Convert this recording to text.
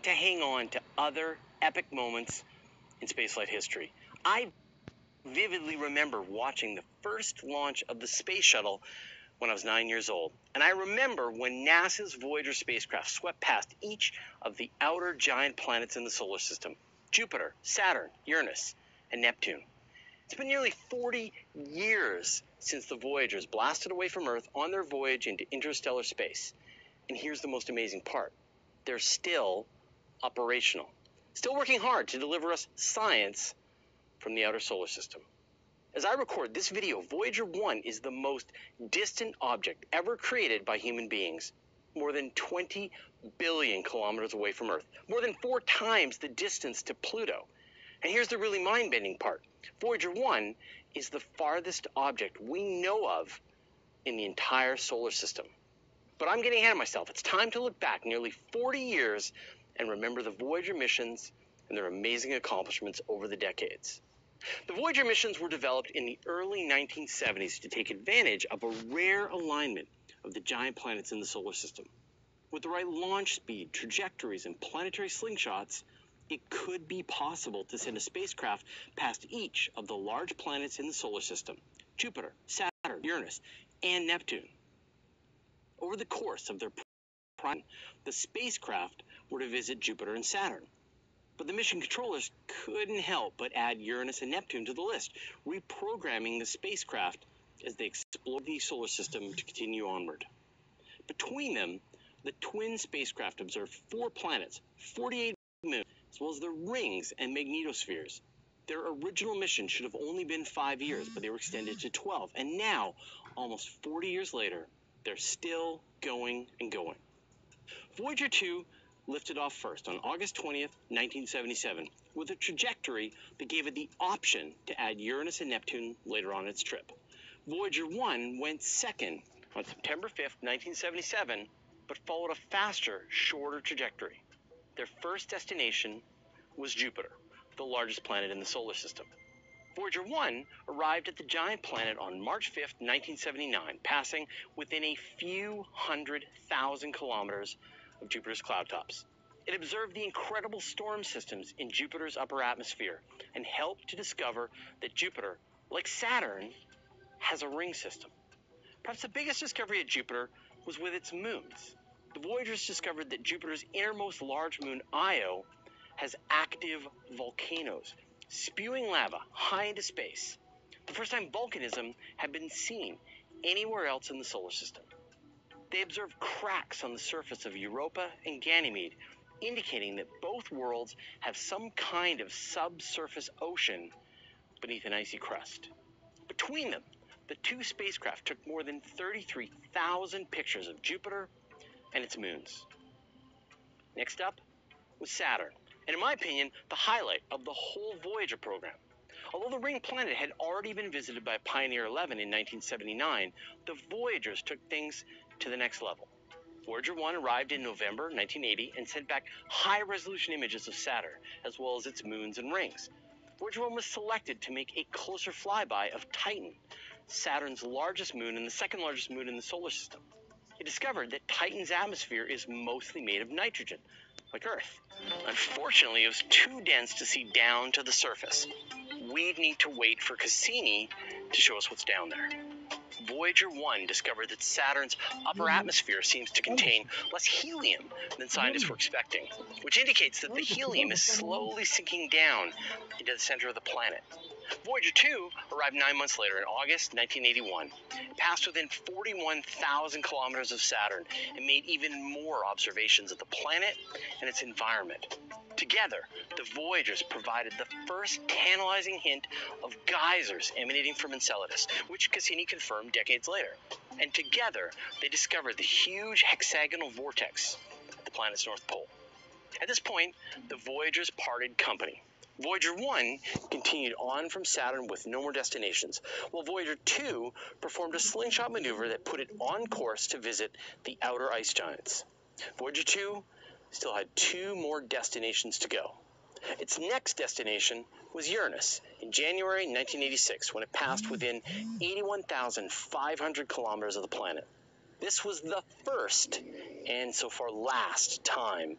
to hang on to other epic moments in spaceflight history. I vividly remember watching the first launch of the space shuttle when I was 9 years old. And I remember when NASA's Voyager spacecraft swept past each of the outer giant planets in the solar system: Jupiter, Saturn, Uranus, and Neptune. It's been nearly 40 years since the Voyagers blasted away from Earth on their voyage into interstellar space. And here's the most amazing part: they're still operational, still working hard to deliver us science from the outer solar system. As I record this video, Voyager 1 is the most distant object ever created by human beings, more than 20 billion kilometers away from Earth, more than 4 times the distance to Pluto. And here's the really mind-bending part: Voyager 1 is the farthest object we know of in the entire solar system. But I'm getting ahead of myself. It's time to look back nearly 40 years and remember the Voyager missions and their amazing accomplishments over the decades. The Voyager missions were developed in the early 1970s to take advantage of a rare alignment of the giant planets in the solar system. With the right launch speed, trajectories, and planetary slingshots, it could be possible to send a spacecraft past each of the large planets in the solar system: Jupiter, Saturn, Uranus, and Neptune. Over the course of their prime, the spacecraft were to visit Jupiter and Saturn. But the mission controllers couldn't help but add Uranus and Neptune to the list, reprogramming the spacecraft as they explored the solar system to continue onward. Between them, the twin spacecraft observed 4 planets, 48 moons, as well as their rings and magnetospheres. Their original mission should have only been 5 years, but they were extended to 12. And now, almost 40 years later, they're still going and going. Voyager 2 lifted off first on August 20th, 1977, with a trajectory that gave it the option to add Uranus and Neptune later on its trip. Voyager 1 went second on September 5th, 1977, but followed a faster, shorter trajectory. Their first destination was Jupiter, the largest planet in the solar system. Voyager 1 arrived at the giant planet on March 5th, 1979, passing within a few 100,000 kilometers of Jupiter's cloud tops. It observed the incredible storm systems in Jupiter's upper atmosphere and helped to discover that Jupiter, like Saturn, has a ring system. Perhaps the biggest discovery at Jupiter was with its moons. The Voyagers discovered that Jupiter's innermost large moon, Io, has active volcanoes, spewing lava high into space. The first time volcanism had been seen anywhere else in the solar system. They observed cracks on the surface of Europa and Ganymede, indicating that both worlds have some kind of subsurface ocean beneath an icy crust. Between them, the 2 spacecraft took more than 33,000 pictures of Jupiter and its moons. Next up was Saturn, and in my opinion, the highlight of the whole Voyager program. Although the ring planet had already been visited by Pioneer 11 in 1979, the Voyagers took things to the next level. Voyager 1 arrived in November 1980 and sent back high-resolution images of Saturn, as well as its moons and rings. Voyager 1 was selected to make a closer flyby of Titan, Saturn's largest moon and the second largest moon in the solar system. It discovered that Titan's atmosphere is mostly made of nitrogen, like Earth. Unfortunately, it was too dense to see down to the surface. We'd need to wait for Cassini to show us what's down there. Voyager 1 discovered that Saturn's upper atmosphere seems to contain less helium than scientists were expecting, which indicates that the helium is slowly sinking down into the center of the planet. Voyager 2 arrived 9 months later in August 1981. It passed within 41,000 kilometers of Saturn and made even more observations of the planet and its environment. Together, the Voyagers provided the first tantalizing hint of geysers emanating from Enceladus, which Cassini confirmed decades later. And together, they discovered the huge hexagonal vortex at the planet's north pole. At this point, the Voyagers parted company. Voyager 1 continued on from Saturn with no more destinations, while Voyager 2 performed a slingshot maneuver that put it on course to visit the outer ice giants. Voyager 2 still had 2 more destinations to go. Its next destination was Uranus in January 1986, when it passed within 81,500 kilometers of the planet. This was the first, and so far last, time